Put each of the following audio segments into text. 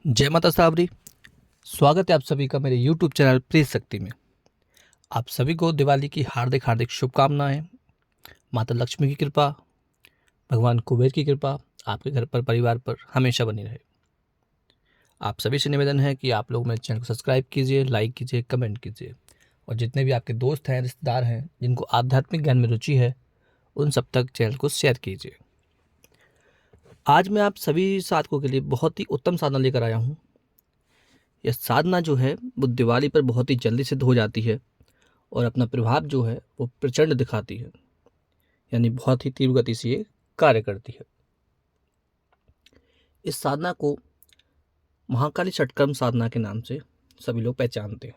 जय माता सावरी। स्वागत है आप सभी का मेरे YouTube चैनल प्रेस शक्ति में। आप सभी को दिवाली की हार्दिक हार्दिक शुभकामनाएं। माता लक्ष्मी की कृपा, भगवान कुबेर की कृपा आपके घर पर, परिवार पर हमेशा बनी रहे। आप सभी से निवेदन है कि आप लोग मेरे चैनल को सब्सक्राइब कीजिए, लाइक कीजिए, कमेंट कीजिए और जितने भी आपके दोस्त हैं, रिश्तेदार हैं, जिनको आध्यात्मिक ज्ञान में रुचि है, उन सब तक चैनल को शेयर कीजिए। आज मैं आप सभी साधकों के लिए बहुत ही उत्तम साधना लेकर आया हूँ। यह साधना जो है वो दिवाली पर बहुत ही जल्दी सिद्ध हो जाती है और अपना प्रभाव जो है वो प्रचंड दिखाती है, यानी बहुत ही तीव्र गति से ये कार्य करती है। इस साधना को महाकाली षटकर्म साधना के नाम से सभी लोग पहचानते हैं।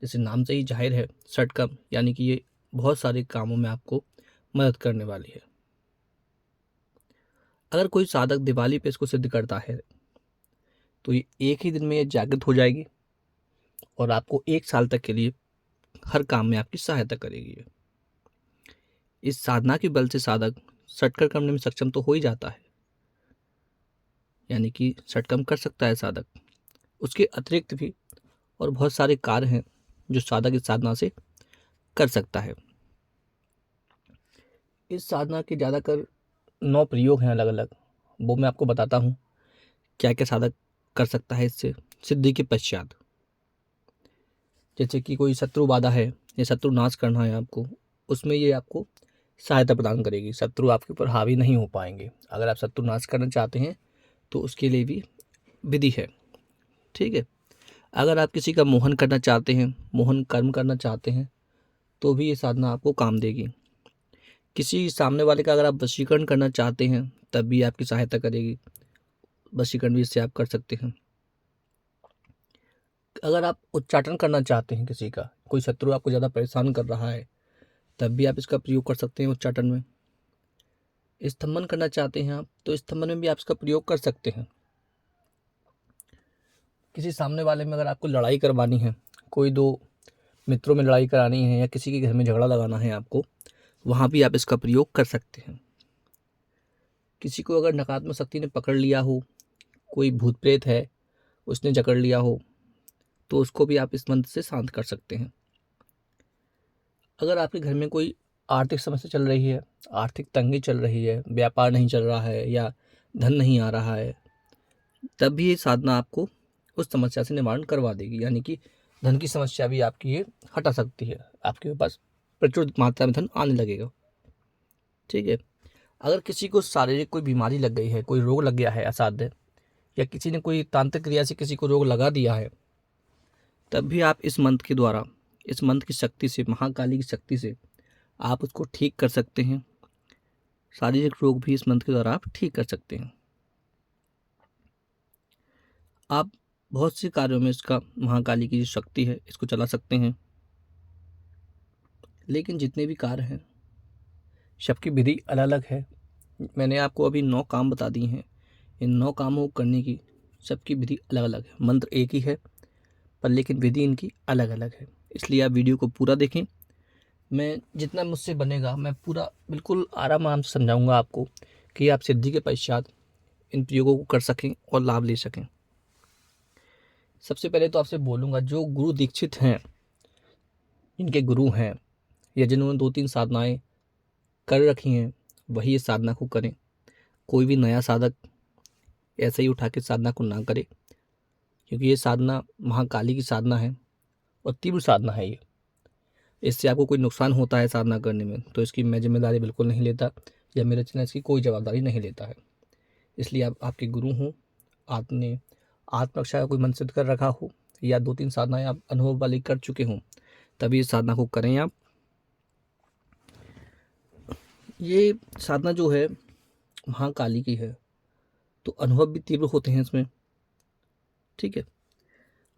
जैसे नाम से ही जाहिर है, षटकर्म यानी कि ये बहुत सारे कामों में आपको मदद करने वाली है। अगर कोई साधक दिवाली पे इसको सिद्ध करता है तो ये एक ही दिन में ये जागृत हो जाएगी और आपको 1 साल तक के लिए हर काम में आपकी सहायता करेगी। इस साधना के बल से साधक षटकर्म करने में सक्षम तो हो ही जाता है, यानी कि षटकर्म कर सकता है साधक। उसके अतिरिक्त भी और बहुत सारे कार्य हैं जो साधक इस साधना से कर सकता है। इस साधना के ज़्यादातर 9 प्रयोग हैं अलग अलग, वो मैं आपको बताता हूँ क्या क्या साधक कर सकता है इससे सिद्धि के पश्चात। जैसे कि कोई शत्रु बाधा है या शत्रु नाश करना है आपको, उसमें ये आपको सहायता प्रदान करेगी। शत्रु आपके ऊपर हावी नहीं हो पाएंगे। अगर आप शत्रु नाश करना चाहते हैं तो उसके लिए भी विधि है, ठीक है। अगर आप किसी का मोहन करना चाहते हैं, मोहन कर्म करना चाहते हैं, तो भी ये साधना आपको काम देगी। किसी सामने वाले का अगर आप वशीकरण करना चाहते हैं तब भी आपकी सहायता करेगी। वशीकरण भी इससे आप कर सकते हैं। अगर आप उच्चाटन करना चाहते हैं, किसी का कोई शत्रु आपको ज़्यादा परेशान कर रहा है, तब भी आप इसका प्रयोग कर सकते हैं उच्चाटन में। स्तंभन करना चाहते हैं आप, तो स्तंभन में भी आप इसका प्रयोग कर सकते हैं। किसी सामने वाले में अगर आपको लड़ाई करवानी है, कोई दो मित्रों में लड़ाई करानी है या किसी के घर में झगड़ा लगाना है आपको, वहाँ भी आप इसका प्रयोग कर सकते हैं। किसी को अगर नकारात्मक शक्ति ने पकड़ लिया हो, कोई भूत प्रेत है उसने जकड़ लिया हो, तो उसको भी आप इस मंत्र से शांत कर सकते हैं। अगर आपके घर में कोई आर्थिक समस्या चल रही है, आर्थिक तंगी चल रही है, व्यापार नहीं चल रहा है या धन नहीं आ रहा है, तब भी ये साधना आपको उस समस्या से निवारण करवा देगी। यानी कि धन की समस्या भी आपकी ये हटा सकती है। आपके पास प्रचुर मात्रा में धन आने लगेगा, ठीक है। अगर किसी को शारीरिक कोई बीमारी लग गई है, कोई रोग लग गया है असाध्य, या किसी ने कोई तांत्रिक क्रिया से किसी को रोग लगा दिया है, तब भी आप इस मंत्र के द्वारा, इस मंत्र की शक्ति से, महाकाली की शक्ति से आप उसको ठीक कर सकते हैं। शारीरिक रोग भी इस मंत्र के द्वारा आप ठीक कर सकते हैं। आप बहुत से कार्यों में इसका, महाकाली की जो शक्ति है, इसको चला सकते हैं। लेकिन जितने भी कार्य हैं सबकी विधि अलग अलग है। मैंने आपको अभी 9 काम बता दिए हैं। इन 9 कामों को करने की सबकी विधि अलग अलग है। मंत्र एक ही है पर लेकिन विधि इनकी अलग अलग है। इसलिए आप वीडियो को पूरा देखें। मैं जितना मुझसे बनेगा मैं पूरा बिल्कुल आराम आराम से समझाऊंगा आपको कि आप सिद्धि के पश्चात इन प्रयोगों को कर सकें और लाभ ले सकें। सबसे पहले तो आपसे बोलूँगा, जो गुरु दीक्षित हैं, इनके गुरु हैं या जिन्होंने 2-3 साधनाएं कर रखी हैं, वही इस साधना को करें। कोई भी नया साधक ऐसे ही उठा के साधना को ना करे, क्योंकि ये साधना महाकाली की साधना है और तीव्र साधना है ये। इससे आपको कोई नुकसान होता है साधना करने में तो इसकी मैं जिम्मेदारी बिल्कुल नहीं लेता, या मेरा चैनल इसकी कोई जवाबदारी नहीं लेता है। इसलिए आप, आपके गुरु हों, आपने आत्मरक्षा का कोई मन सिद्ध कर रखा हो या 2-3 साधनाएं आप अनुभव वाली कर चुके हों, तभी इस साधना को करें आप। ये साधना जो है महाकाली की है, तो अनुभव भी तीव्र होते हैं इसमें, ठीक है।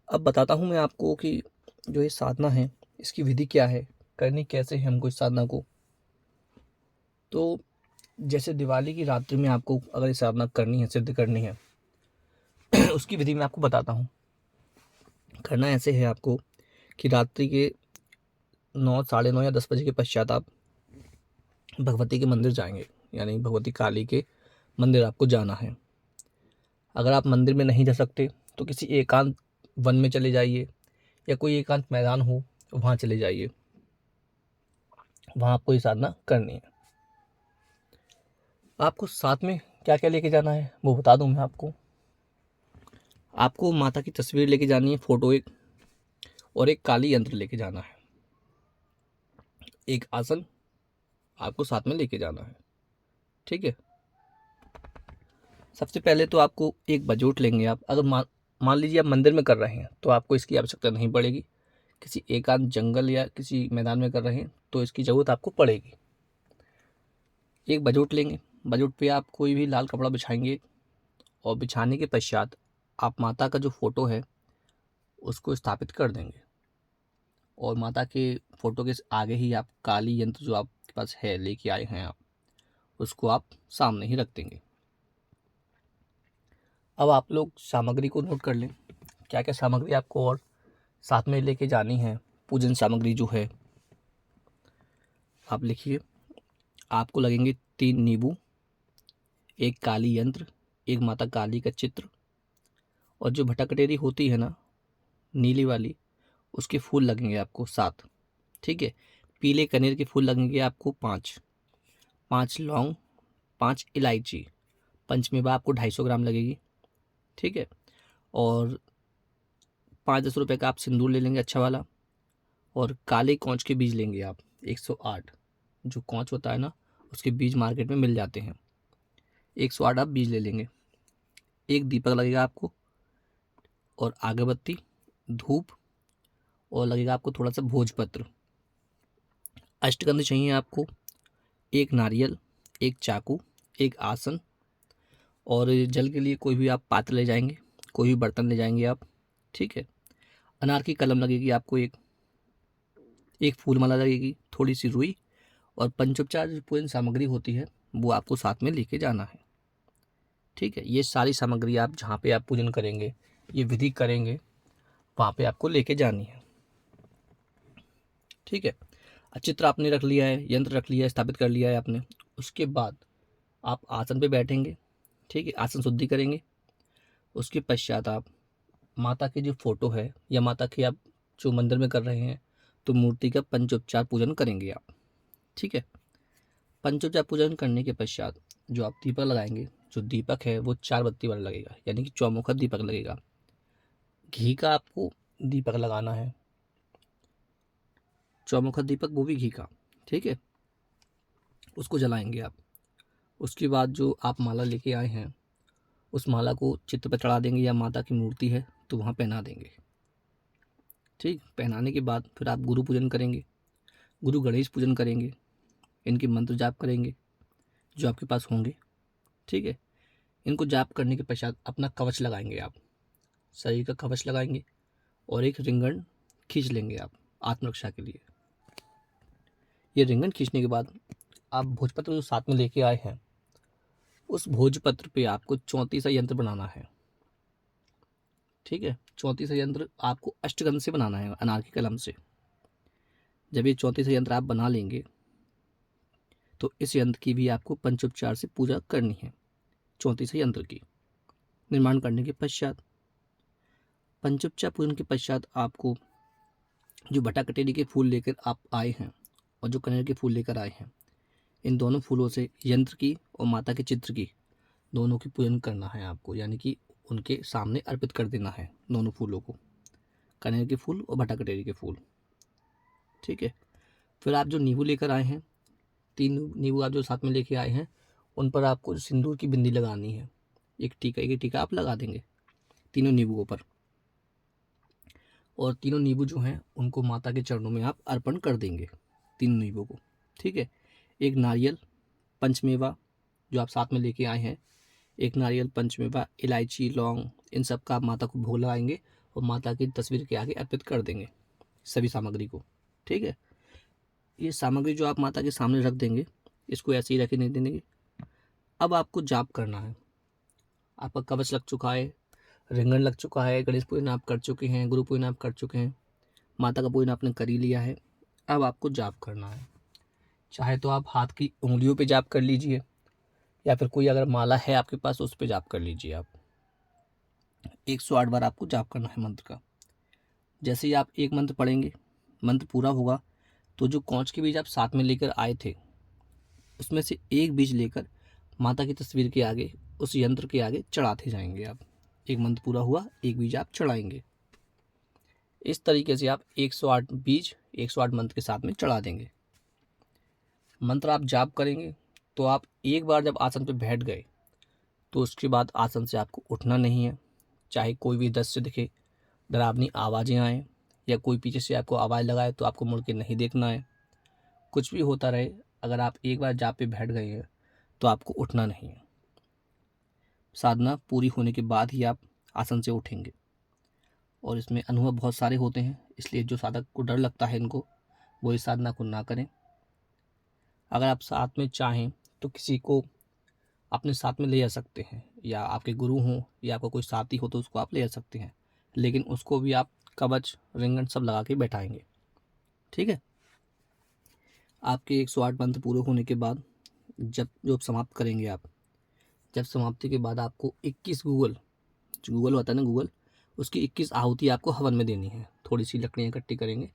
अब बताता हूँ मैं आपको कि जो ये साधना है इसकी विधि क्या है, करनी कैसे है हमको इस साधना को। तो जैसे दिवाली की रात्रि में आपको अगर ये साधना करनी है, सिद्ध करनी है, उसकी विधि मैं आपको बताता हूँ। करना ऐसे है आपको कि रात्रि के 9, साढ़े 9 या 10 बजे के पश्चात आप भगवती के मंदिर जाएंगे, यानी भगवती काली के मंदिर आपको जाना है। अगर आप मंदिर में नहीं जा सकते तो किसी एकांत वन में चले जाइए या कोई एकांत मैदान हो वहाँ चले जाइए, वहाँ आपको ये साधना करनी है। आपको साथ में क्या क्या लेके जाना है वो बता दूं मैं आपको। आपको माता की तस्वीर लेके जानी है, फोटो एक, और एक काली यंत्र लेके जाना है। एक आसन आपको साथ में लेके जाना है, ठीक है। सबसे पहले तो आपको एक बजोट लेंगे आप। अगर मान लीजिए आप मंदिर में कर रहे हैं तो आपको इसकी आवश्यकता नहीं पड़ेगी। किसी एकांत जंगल या किसी मैदान में कर रहे हैं तो इसकी ज़रूरत आपको पड़ेगी। एक बजोट लेंगे, बजोट पे आप कोई भी लाल कपड़ा बिछाएंगे और बिछाने के पश्चात आप माता का जो फोटो है उसको स्थापित कर देंगे और माता के फोटो के आगे ही आप काली यंत्र जो आपके पास है लेके आए हैं आप, उसको आप सामने ही रख देंगे। अब आप लोग सामग्री को नोट कर लें, क्या क्या सामग्री आपको और साथ में लेके जानी है। पूजन सामग्री जो है आप लिखिए। आपको लगेंगे 3 नींबू, एक काली यंत्र, एक माता काली का चित्र, और जो भटकटेरी होती है ना नीली वाली, उसके फूल लगेंगे आपको 7, ठीक है। पीले कनेर के फूल लगेंगे आपको 5, 5 लौंग, 5 इलायची, पंचमेवा आपको 250 ग्राम लगेगी, ठीक है। और 5-10 रुपये का आप सिंदूर ले लेंगे अच्छा वाला, और काले कौच के बीज लेंगे आप 108। जो कौच होता है ना उसके बीज मार्केट में मिल जाते हैं, 108 आप बीज ले लेंगे। एक दीपक लगेगा आपको, और अगरबत्ती, धूप, और लगेगा आपको थोड़ा सा भोजपत्र। अष्टगंध चाहिए आपको, एक नारियल, एक चाकू, एक आसन, और जल के लिए कोई भी आप पात्र ले जाएंगे, कोई भी बर्तन ले जाएंगे आप, ठीक है। अनार की कलम लगेगी आपको एक फूलमाला लगेगी, थोड़ी सी रुई, और पंचोपचार जो पूजन सामग्री होती है वो आपको साथ में लेके जाना है, ठीक है। ये सारी सामग्री आप जहाँ पे आप पूजन करेंगे, ये विधि करेंगे, वहाँ पे आपको लेके जानी है, ठीक है। चित्र आपने रख लिया है, यंत्र रख लिया है, स्थापित कर लिया है आपने। उसके बाद आप आसन पे बैठेंगे, ठीक है, आसन शुद्धि करेंगे। उसके पश्चात आप माता की जो फोटो है या माता की आप जो मंदिर में कर रहे हैं तो मूर्ति का पंचोपचार पूजन करेंगे आप, ठीक है। पंचोपचार पूजन करने के पश्चात जो आप दीपक लगाएंगे, जो दीपक है वो 4 बत्ती वाला लगेगा, यानी कि चौमुखा दीपक लगेगा। घी का आपको दीपक लगाना है, चौमुखा दीपक वो भी घी का, ठीक है। उसको जलाएंगे आप। उसके बाद जो आप माला लेके आए हैं उस माला को चित्र पर चढ़ा देंगे, या माता की मूर्ति है तो वहाँ पहना देंगे, ठीक। पहनाने के बाद फिर आप गुरु पूजन करेंगे, गुरु गणेश पूजन करेंगे, इनके मंत्र जाप करेंगे जो आपके पास होंगे, ठीक है। इनको जाप करने के पश्चात अपना कवच लगाएंगे आप, शरीर का कवच लगाएंगे, और एक रिंगण खींच लेंगे आप आत्मरक्षा के लिए। ये रिंगण खींचने के बाद आप भोजपत्र जो साथ में लेके आए हैं उस भोजपत्र पे आपको 34 यंत्र बनाना है, ठीक है। 34 यंत्र आपको अष्टगंध से बनाना है, अनार की कलम से। जब ये 34 यंत्र आप बना लेंगे तो इस यंत्र की भी आपको पंचोपचार से पूजा करनी है। 34 यंत्र की निर्माण करने के पश्चात, पंचोपचार पूजन के पश्चात आपको जो भटा कटेरी के फूल लेकर आप आए हैं और जो कनेर के फूल लेकर आए हैं, इन दोनों फूलों से यंत्र की और माता के चित्र की दोनों की पूजन करना है आपको, यानी कि उनके सामने अर्पित कर देना है दोनों फूलों को, कनेर के फूल और भटा कटेरी के फूल, ठीक है। फिर आप जो नींबू लेकर आए हैं, 3 नींबू आप जो साथ में लेके आए हैं, उन पर आपको सिंदूर की बिंदी लगानी है। एक टीका आप लगा देंगे तीनों नींबुओं पर, और तीनों नींबू जो हैं उनको माता के चरणों में आप अर्पण कर देंगे, तीनों नींबू को, ठीक है। एक नारियल, पंचमेवा जो आप साथ में लेके आए हैं, एक नारियल, पंचमेवा, इलायची, लौंग, इन सब का आप माता को भोग लगाएंगे और माता की तस्वीर के आगे अर्पित कर देंगे सभी सामग्री को, ठीक है। ये सामग्री जो आप माता के सामने रख देंगे, इसको ऐसे ही रखे नहीं देंगे। अब आपको जाप करना है। आपका कवच लग चुका है, रिंगण लग चुका है, गणेश पूजन आप कर चुके हैं, गुरु पूजन आप कर चुके हैं, माता का पूजन आपने कर ही लिया है। अब आपको जाप करना है। चाहे तो आप हाथ की उंगलियों पे जाप कर लीजिए, या फिर कोई अगर माला है आपके पास उस पे जाप कर लीजिए आप, 108 बार आपको जाप करना है मंत्र का। जैसे ही आप एक मंत्र पढ़ेंगे, मंत्र पूरा होगा तो जो कौच के बीज आप साथ में लेकर आए थे उसमें से एक बीज लेकर माता की तस्वीर के आगे, उस यंत्र के आगे चढ़ाते जाएंगे आप। एक मंत्र पूरा हुआ, एक बीज आप चढ़ाएंगे। इस तरीके से आप 108 बीज 108 मंत्र के साथ में चढ़ा देंगे। मंत्र आप जाप करेंगे तो आप एक बार जब आसन पे बैठ गए तो उसके बाद आसन से आपको उठना नहीं है। चाहे कोई भी दृश्य दिखे, डरावनी आवाज़ें आएँ या कोई पीछे से आपको आवाज़ लगाए तो आपको मुड़ के नहीं देखना है। कुछ भी होता रहे, अगर आप एक बार जाप पे बैठ गए हैं तो आपको उठना नहीं है। साधना पूरी होने के बाद ही आप आसन से उठेंगे। और इसमें अनुभव बहुत सारे होते हैं, इसलिए जो साधक को डर लगता है इनको, वो इस साधना को ना करें। अगर आप साथ में चाहें तो किसी को अपने साथ में ले जा सकते हैं, या आपके गुरु हों या आपका कोई साथी हो तो उसको आप ले जा सकते हैं, लेकिन उसको भी आप कवच रिंगन सब लगा के बैठाएंगे। ठीक है। आपके 108 मंत्र पूरे होने के बाद जब समाप्त करेंगे आप, जब समाप्ति के बाद आपको 21 जो गूगल होता है ना, गूगल, उसकी 21 आहुति आपको हवन में देनी है। थोड़ी सी लकड़ियाँ इकट्ठी करेंगे,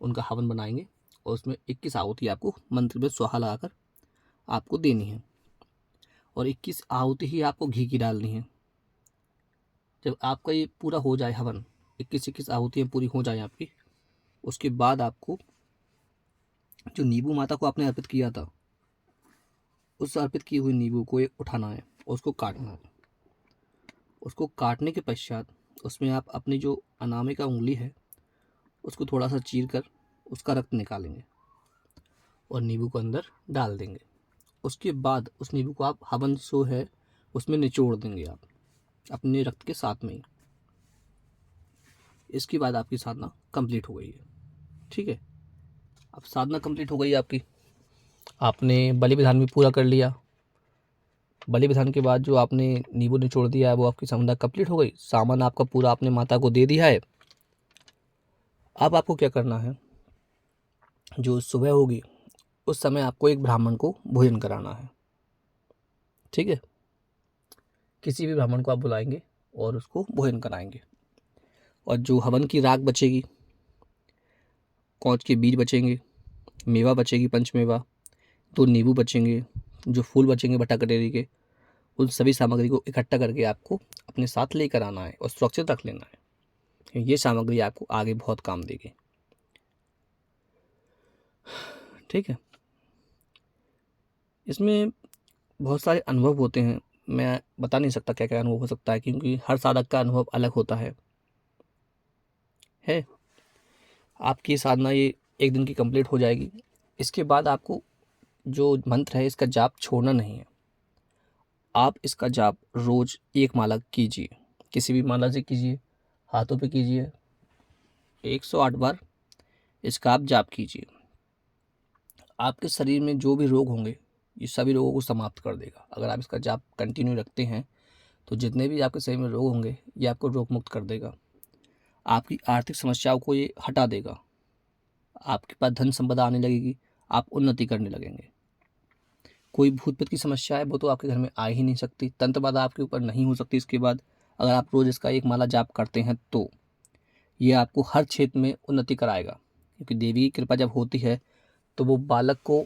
उनका हवन बनाएंगे और उसमें 21 आहुति आपको मंत्र में स्वाहा लगाकर आपको देनी है। और 21 आहुति ही आपको घी की डालनी है। जब आपका ये पूरा हो जाए हवन, 21 आहुतियाँ पूरी हो जाए आपकी, उसके बाद आपको जो नींबू माता को आपने अर्पित किया था, उस अर्पित की हुई नींबू को उठाना है और उसको काटना है। उसको काटने के पश्चात उसमें आप अपनी जो अनामिका उंगली है उसको थोड़ा सा चीर कर उसका रक्त निकालेंगे और नींबू को अंदर डाल देंगे। उसके बाद उस नींबू को आप हवन सो है उसमें निचोड़ देंगे आप अपने रक्त के साथ में ही। इसके बाद आपकी साधना कंप्लीट हो गई है। ठीक है। अब साधना कंप्लीट हो गई आपकी, आपने बलि विधान भी पूरा कर लिया। बलि विधान के बाद जो आपने नींबू निचोड़ दिया है वो आपकी साधना कंप्लीट हो गई। सामान आपका पूरा आपने माता को दे दिया है। अब आपको क्या करना है, जो सुबह होगी उस समय आपको एक ब्राह्मण को भोजन कराना है। ठीक है। किसी भी ब्राह्मण को आप बुलाएंगे और उसको भोजन कराएंगे। और जो हवन की राख बचेगी, कौच के बीज बचेंगे, मेवा बचेगी, पंचमेवा, 2 नींबू बचेंगे, जो फूल बचेंगे भट्टा कटेरी के, उन सभी सामग्री को इकट्ठा करके आपको अपने साथ लेकर आना है और सुरक्षित रख लेना है। ये सामग्री आपको आगे बहुत काम देगी। ठीक है। इसमें बहुत सारे अनुभव होते हैं, मैं बता नहीं सकता क्या क्या अनुभव हो सकता है, क्योंकि हर साधक का अनुभव अलग होता है। आपकी साधना ये एक दिन की कंप्लीट हो जाएगी। इसके बाद आपको जो मंत्र है इसका जाप छोड़ना नहीं है। आप इसका जाप रोज एक माला कीजिए, किसी भी माला से कीजिए, हाथों पे कीजिए, 108 बार इसका आप जाप कीजिए। आपके शरीर में जो भी रोग होंगे ये सभी रोगों को समाप्त कर देगा। अगर आप इसका जाप कंटिन्यू रखते हैं तो जितने भी आपके शरीर में रोग होंगे ये आपको रोग मुक्त कर देगा। आपकी आर्थिक समस्याओं को ये हटा देगा। आपके पास धन संपदा आने लगेगी, आप उन्नति करने लगेंगे। कोई भूत प्रेत की समस्या है वो तो आपके घर में आ ही नहीं सकती। तंत्र बाधा आपके ऊपर नहीं हो सकती। इसके बाद अगर आप रोज इसका एक माला जाप करते हैं तो ये आपको हर क्षेत्र में उन्नति कराएगा, क्योंकि देवी की कृपा जब होती है तो वो बालक को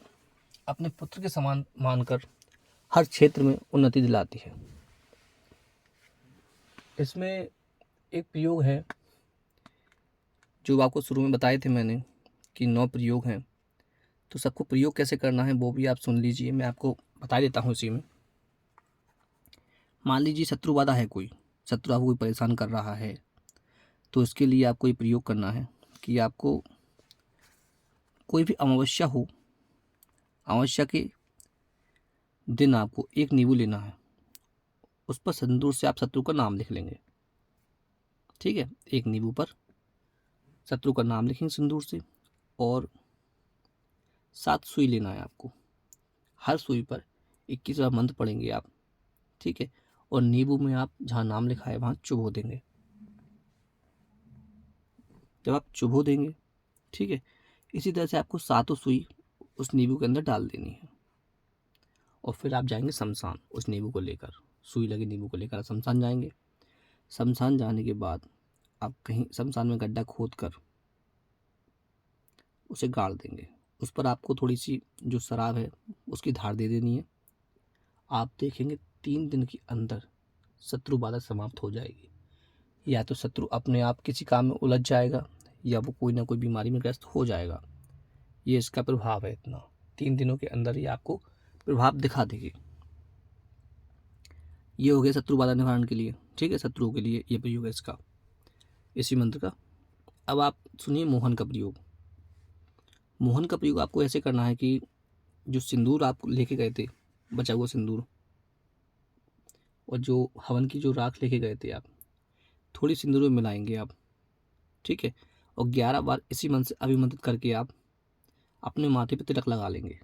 अपने पुत्र के समान मानकर हर क्षेत्र में उन्नति दिलाती है। इसमें एक प्रयोग है जो आपको शुरू में बताए थे मैंने कि 9 प्रयोग हैं, तो सबको प्रयोग कैसे करना है वो भी आप सुन लीजिए। मैं आपको बता देता हूँ इसी में। मान लीजिए शत्रु बाधा है, कोई शत्रु आपको कोई परेशान कर रहा है, तो इसके लिए आपको ये प्रयोग करना है कि आपको कोई भी अमावस्या हो, अमावस्या के दिन आपको एक नींबू लेना है, उस पर सिंदूर से आप शत्रु का नाम लिख लेंगे। ठीक है। एक नींबू पर शत्रु का नाम लिखेंगे सिंदूर से, और 7 सुई लेना है आपको। हर सुई पर 21 बार मंत्र पढ़ेंगे आप। ठीक है। और नींबू में आप जहाँ नाम लिखा है वहाँ चुभो देंगे। जब आप चुभो देंगे, ठीक है, इसी तरह से आपको 7 सुई उस नींबू के अंदर डाल देनी है। और फिर आप जाएंगे शमशान उस नींबू को लेकर, सुई लगे नींबू को लेकर शमशान जाएंगे। शमशान जाने के बाद आप कहीं शमशान में गड्ढा खोद कर उसे गाड़ देंगे। उस पर आपको थोड़ी सी जो शराब है उसकी धार दे देनी है। आप देखेंगे 3 दिन के अंदर शत्रु बाधा समाप्त हो जाएगी। या तो शत्रु अपने आप किसी काम में उलझ जाएगा या वो कोई ना कोई बीमारी में ग्रस्त हो जाएगा। ये इसका प्रभाव है इतना। 3 दिनों के अंदर ही आपको प्रभाव दिखा देगी। ये हो गया शत्रु बाधा निवारण के लिए। ठीक है, शत्रुओं के लिए ये प्रयोग है इसका, इसी मंत्र का। अब आप सुनिए मोहन का प्रयोग। मोहन का प्रयोग आपको ऐसे करना है कि जो सिंदूर आप लेके गए थे, बचा हुआ सिंदूर, और जो हवन की जो राख लेके गए थे आप, थोड़ी सिंदूर में मिलाएंगे आप। ठीक है, और 11 बार इसी मंत्र से अभिमंत्रित करके आप अपने माथे पे तिलक लगा लेंगे।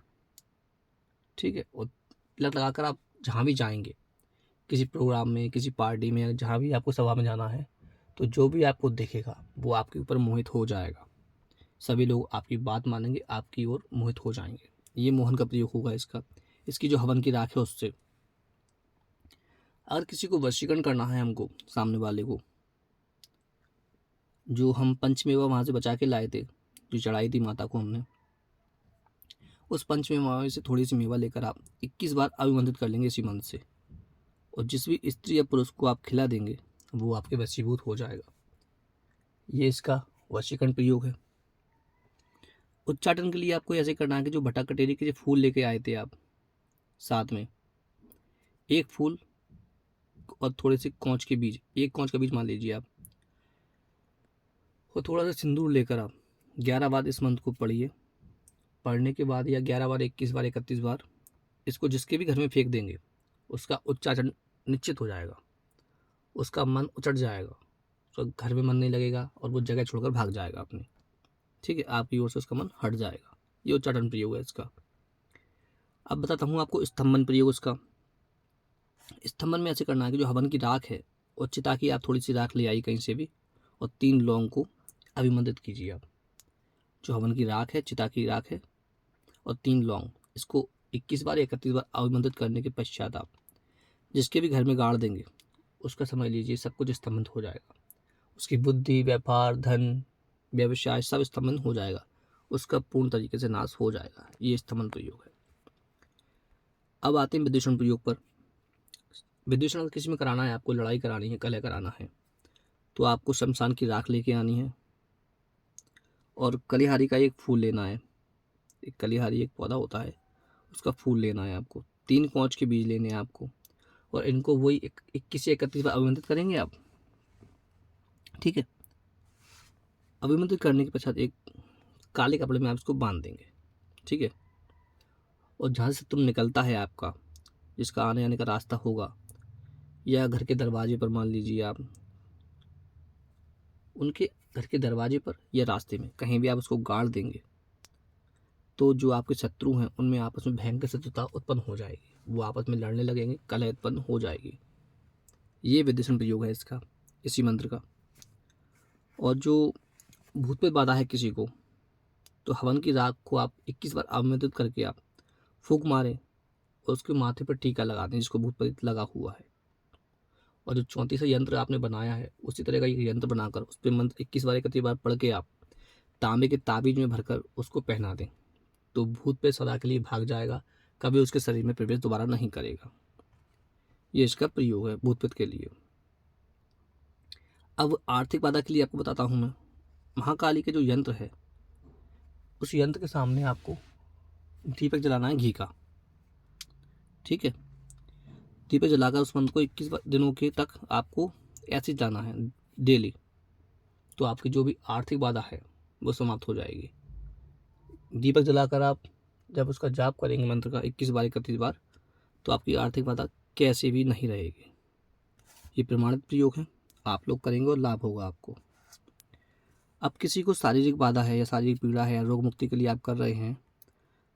ठीक है, और तिलक लगाकर आप जहाँ भी जाएंगे, किसी प्रोग्राम में, किसी पार्टी में, जहाँ भी आपको सभा में जाना है, तो जो भी आपको देखेगा वो आपके ऊपर मोहित हो जाएगा। सभी लोग आपकी बात मानेंगे, आपकी ओर मोहित हो जाएंगे। ये मोहन का प्रयोग होगा इसका, इसकी जो हवन की राख है उससे। अगर किसी को वशीकरण करना है हमको, सामने वाले को, जो हम पंचमेवा वहाँ से बचा के लाए थे, जो चढ़ाई थी माता को हमने, उस पंचमेवा में से थोड़ी सी मेवा लेकर आप 21 बार अभिमंत्रित कर लेंगे इसी मंत्र से। और जिस भी स्त्री या पुरुष को आप खिला देंगे वो आपके वशीभूत हो जाएगा। ये इसका वशीकरण प्रयोग है। उच्चाटन के लिए आपको ऐसे करना है कि जो भटा कटेरी के जो फूल लेके आए थे आप साथ में, एक फूल और थोड़े से कौच के बीज, एक कौच का बीज मान लीजिए आप, और थोड़ा सा सिंदूर लेकर आप 11 बार इस मंत्र को पढ़िए। पढ़ने के बाद या 11 बार, 21 बार, 31 बार इसको जिसके भी घर में फेंक देंगे उसका उच्चारण निश्चित हो जाएगा, उसका मन उचट जाएगा, उसका घर में मन नहीं लगेगा और वो जगह छोड़कर भाग जाएगा अपनी। ठीक है, आपकी ओर से उसका मन हट जाएगा। ये उच्चारण प्रयोग है इसका। अब बताता हूँ आपको स्तंभन प्रयोग उसका। स्तंभन में ऐसे करना है कि जो हवन की राख है और चिता की आप थोड़ी सी राख ले आई कहीं से भी, और 3 लौंग को अभिमंत्रित कीजिए आप। जो हवन की राख है, चिता की राख है, और 3 लौंग, इसको 21 बार, 31 बार अभिमंत्रित करने के पश्चात आप जिसके भी घर में गाड़ देंगे उसका समझ लीजिए सब कुछ स्तंभन हो जाएगा। उसकी बुद्धि, व्यापार, धन, व्यवसाय सब स्तंभन हो जाएगा, उसका पूर्ण तरीके से नाश हो जाएगा। ये स्तंभन प्रयोग है। अब आते हैं विद्वेषण प्रयोग पर। विद्वेषण अगर किसी में कराना है, आपको लड़ाई करानी है, कलह कराना है, तो आपको शमशान की राख लेके आनी है और कलिहारी का एक फूल लेना है। एक कलिहारी एक पौधा होता है, उसका फूल लेना है आपको। 3 कौच के बीज लेने हैं आपको, और इनको वही 21 से 31 बार अभिमंत्रित करेंगे आप। ठीक है, अभिमंत्रित करने के पश्चात एक काले कपड़े में आप इसको बांध देंगे। ठीक है, और जहाँ से तुम निकलता है आपका, जिसका आने आने का रास्ता होगा, या घर के दरवाजे पर मान लीजिए आप, उनके घर के दरवाजे पर या रास्ते में कहीं भी आप उसको गाड़ देंगे तो जो आपके शत्रु हैं उनमें आपस में भयंकर शत्रुता उत्पन्न हो जाएगी। वो आपस में लड़ने लगेंगे, कलह उत्पन्न हो जाएगी। ये विद्वेषण प्रयोग है इसका, इसी मंत्र का। और जो भूत प्रेत बाधा है किसी को, तो हवन की राख को आप 21 बार आमंत्रित करके आप फूंक मारें और उसके माथे पर टीका लगा दें जिसको भूत प्रेत लगा हुआ है। और जो 34 यंत्र आपने बनाया है उसी तरह का एक यंत्र बनाकर उस पर मंत्र 21 बार, 31 बार पढ़ के आप तांबे के ताबीज में भरकर उसको पहना दें, तो भूत प्रेत सदा के लिए भाग जाएगा, कभी उसके शरीर में प्रवेश दोबारा नहीं करेगा। ये इसका प्रयोग है भूत प्रेत के लिए। अब आर्थिक बाधा के लिए आपको बताता हूँ मैं। महाकाली के जो यंत्र है, उस यंत्र के सामने आपको दीपक जलाना है घी का। ठीक है, दीपक जलाकर उस मंत्र को 21 दिनों के तक आपको ऐसे जाना है डेली, तो आपकी जो भी आर्थिक बाधा है वो समाप्त हो जाएगी। दीपक जलाकर आप जब उसका जाप करेंगे मंत्र का 21 बार, 31 बार, तो आपकी आर्थिक बाधा कैसे भी नहीं रहेगी। ये प्रमाणित प्रयोग है, आप लोग करेंगे और लाभ होगा आपको। अब किसी को शारीरिक बाधा है या शारीरिक पीड़ा है या रोग मुक्ति के लिए आप कर रहे हैं,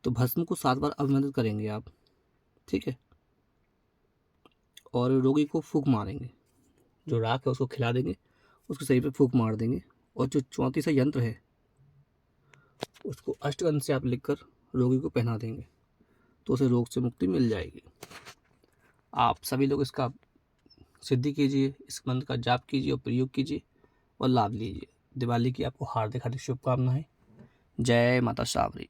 तो भस्म को 7 बार अभिमंत्रित करेंगे आप। ठीक है, और रोगी को फूंक मारेंगे, जो राख है उसको खिला देंगे, उसके शरीर पे फूंक मार देंगे, और जो 34 यंत्र है उसको अष्टगंध से आप लिखकर रोगी को पहना देंगे, तो उसे रोग से मुक्ति मिल जाएगी। आप सभी लोग इसका सिद्धि कीजिए, इस मंत्र का जाप कीजिए और प्रयोग कीजिए और लाभ लीजिए। दिवाली की आपको हार्दिक हार्दिक शुभकामनाएं। जय माता सावरी।